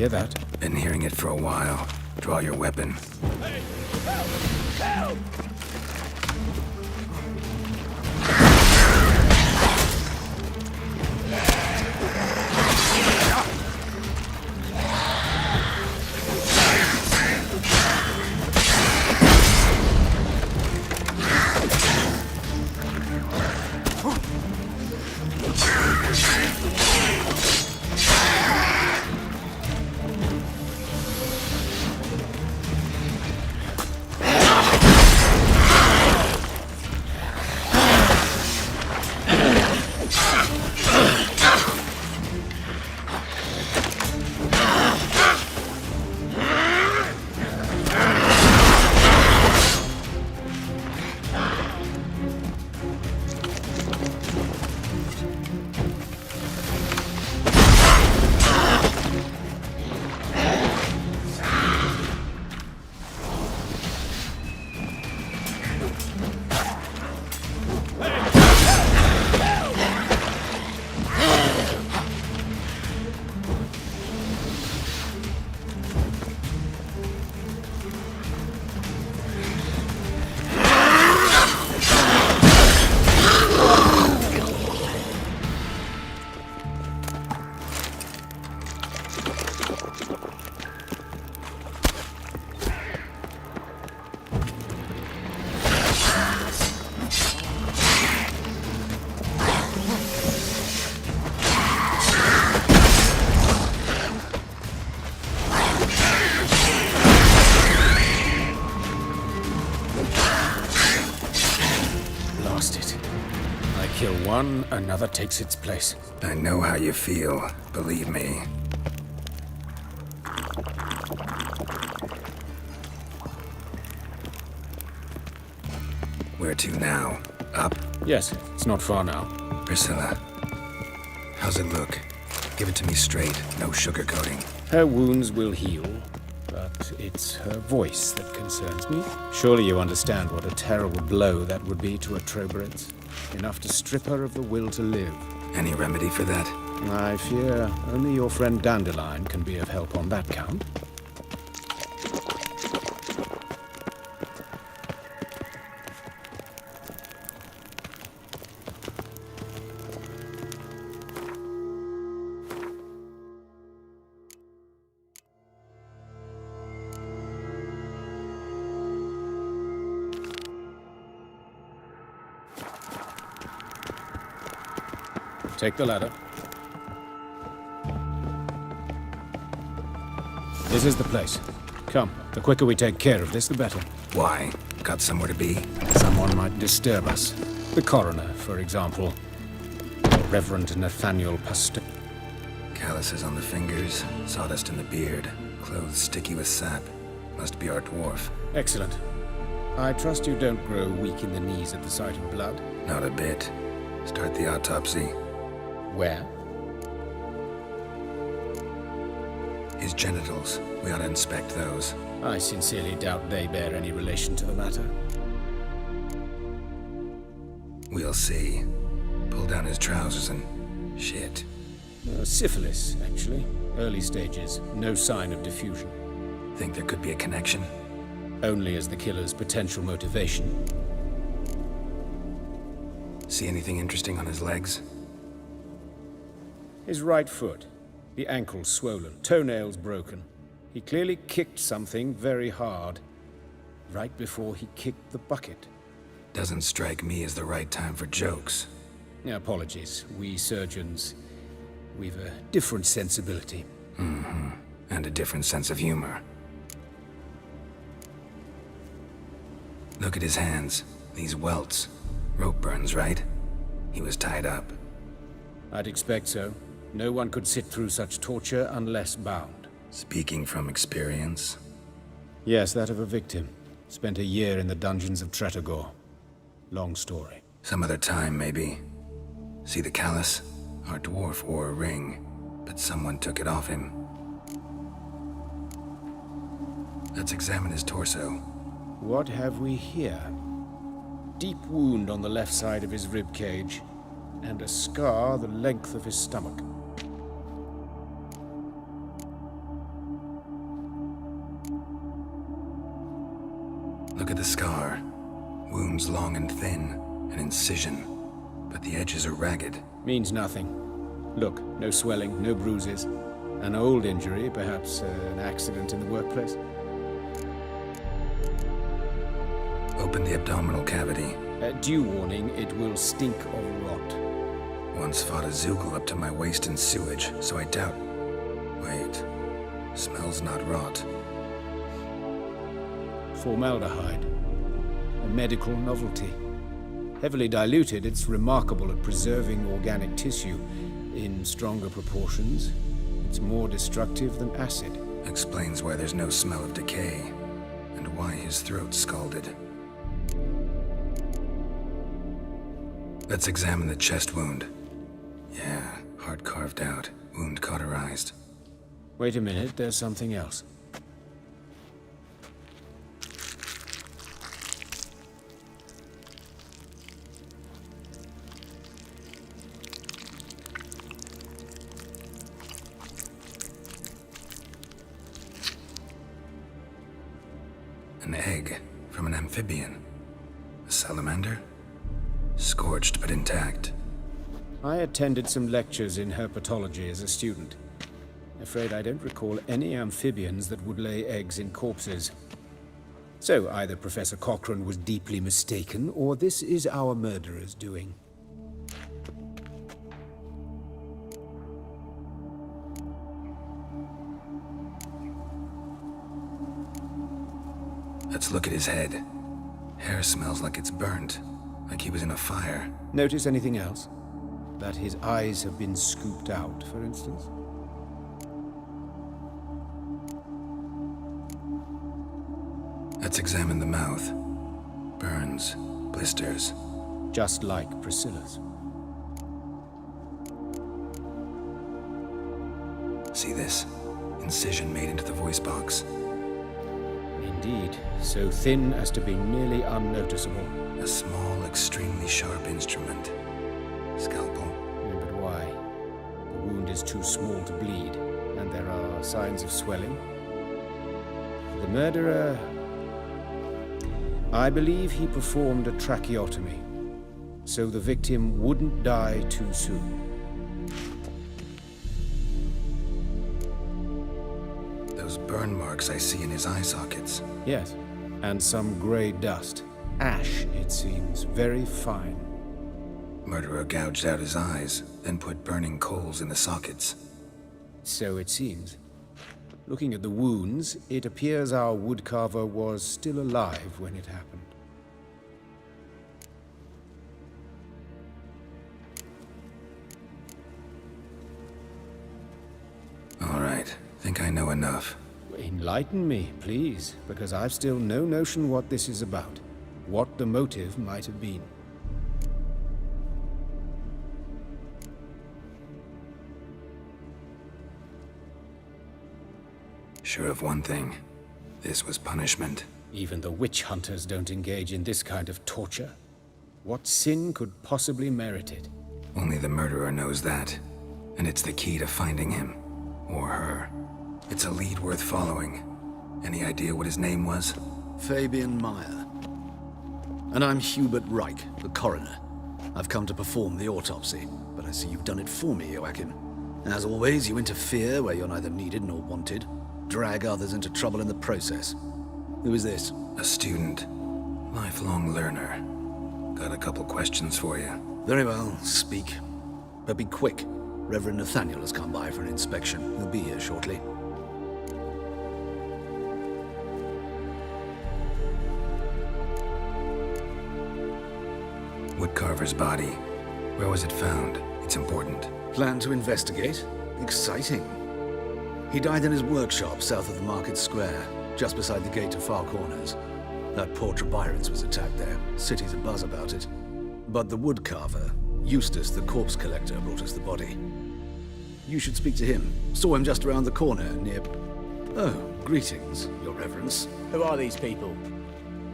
Hear that? Been hearing it for a while. Draw your weapon. Hey! Help! Help! Kill one, another takes its place. I know how you feel, believe me. Where to now? Up? Yes, it's not far now. Priscilla, how's it look? Give it to me straight, no sugarcoating. Her wounds will heal, but it's her voice that concerns me. Surely you understand what a terrible blow that would be to a Troberin's. Enough to strip her of the will to live. Any remedy for that? I fear only your friend Dandelion can be of help on that count. Take the ladder. This is the place. Come, the quicker we take care of this, the better. Why? Got somewhere to be? Someone might disturb us. The coroner, for example. Reverend Nathaniel Pasteur. Calluses on the fingers, sawdust in the beard, clothes sticky with sap. Must be our dwarf. Excellent. I trust you don't grow weak in the knees at the sight of blood. Not a bit. Start the autopsy. Where? His genitals. We ought to inspect those. I sincerely doubt they bear any relation to the matter. We'll see. Pull down his trousers and... shit. Syphilis, actually. Early stages. No sign of diffusion. Think there could be a connection? Only as the killer's potential motivation. See anything interesting on his legs? His right foot. The ankle swollen. Toenails broken. He clearly kicked something very hard. Right before he kicked the bucket. Doesn't strike me as the right time for jokes. Apologies. We surgeons, we've a different sensibility. Mm-hmm. And a different sense of humor. Look at his hands. These welts. Rope burns, right? He was tied up. I'd expect so. No one could sit through such torture unless bound. Speaking from experience? Yes, that of a victim. Spent a year in the dungeons of Tretogor. Long story. Some other time, maybe. See the callus? Our dwarf wore a ring, but someone took it off him. Let's examine his torso. What have we here? Deep wound on the left side of his rib cage, and a scar the length of his stomach. Look at the scar. Wounds long and thin, an incision, but the edges are ragged. Means nothing. Look, no swelling, no bruises. An old injury, perhaps an accident in the workplace. Open the abdominal cavity. Due warning, it will stink of rot. Once fought a Zoogle up to my waist in sewage, so I doubt... Wait. Smells not rot. Formaldehyde. A medical novelty. Heavily diluted, it's remarkable at preserving organic tissue. In stronger proportions, it's more destructive than acid. Explains why there's no smell of decay, and why his throat's scalded. Let's examine the chest wound. Yeah, heart carved out, wound cauterized. Wait a minute, there's something else. An egg from an amphibian. A salamander? Scorched but intact. I attended some lectures in herpetology as a student. Afraid I don't recall any amphibians that would lay eggs in corpses. So either Professor Cochrane was deeply mistaken, or this is our murderer's doing. Let's look at his head. Hair smells like it's burnt, like he was in a fire. Notice anything else? That his eyes have been scooped out, for instance? Let's examine the mouth. Burns, blisters. Just like Priscilla's. See this? Incision made into the voice box. Indeed, so thin as to be nearly unnoticeable. A small, extremely sharp instrument. Scalpel. But why? The wound is too small to bleed, and there are signs of swelling. The murderer... I believe he performed a tracheotomy, so the victim wouldn't die too soon. Those burn marks I see in his eye sockets. Yes, and some grey dust. Ash, it seems, very fine. Murderer gouged out his eyes, then put burning coals in the sockets. So it seems. Looking at the wounds, it appears our woodcarver was still alive when it happened. All right, think I know enough. Enlighten me, please, because I've still no notion what this is about. What the motive might have been. Sure of one thing. This was punishment. Even the witch hunters don't engage in this kind of torture. What sin could possibly merit it? Only the murderer knows that. And it's the key to finding him. Or her. It's a lead worth following. Any idea what his name was? Fabian Meyer. And I'm Hubert Reich, the coroner. I've come to perform the autopsy, but I see you've done it for me, Joachim. As always, you interfere where you're neither needed nor wanted. Drag others into trouble in the process. Who is this? A student. Lifelong learner. Got a couple questions for you. Very well, speak. But be quick. Reverend Nathaniel has come by for an inspection. He'll be here shortly. Woodcarver's body. Where was it found? It's important. Plan to investigate? Exciting. He died in his workshop south of the market square, just beside the gate to Far Corners. That poor Trebirans was attacked there. City's abuzz about it. But the woodcarver, Eustace the corpse collector, brought us the body. You should speak to him. Saw him just around the corner near... Oh, greetings, Your Reverence. Who are these people?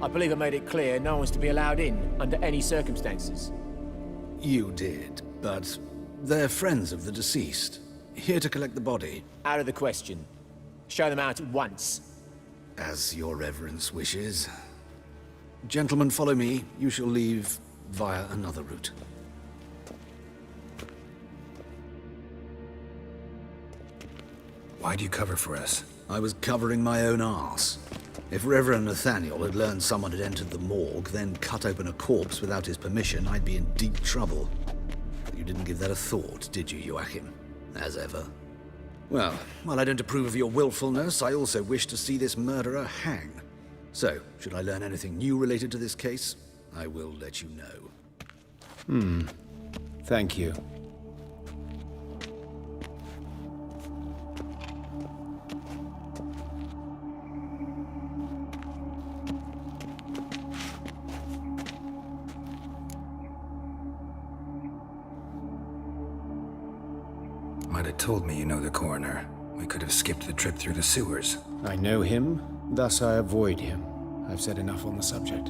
I believe I made it clear no one's to be allowed in under any circumstances. You did, but they're friends of the deceased. Here to collect the body. Out of the question. Show them out at once. As Your Reverence wishes. Gentlemen, follow me. You shall leave via another route. Why'd you cover for us? I was covering my own arse. If Reverend Nathaniel had learned someone had entered the morgue, then cut open a corpse without his permission, I'd be in deep trouble. But you didn't give that a thought, did you, Joachim? As ever. Well, while I don't approve of your willfulness, I also wish to see this murderer hang. So, should I learn anything new related to this case, I will let you know. Thank you. Might have told me you know the coroner. We could have skipped the trip through the sewers. I know him, thus I avoid him. I've said enough on the subject.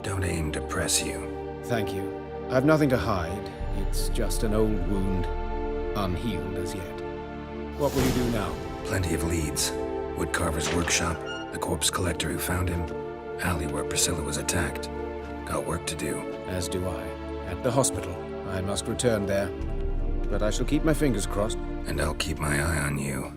Don't aim to press you. Thank you. I've nothing to hide. It's just an old wound, unhealed as yet. What will you do now? Plenty of leads. Woodcarver's workshop, the corpse collector who found him, alley where Priscilla was attacked. Got work to do. As do I. At the hospital. I must return there. But I shall keep my fingers crossed. And I'll keep my eye on you.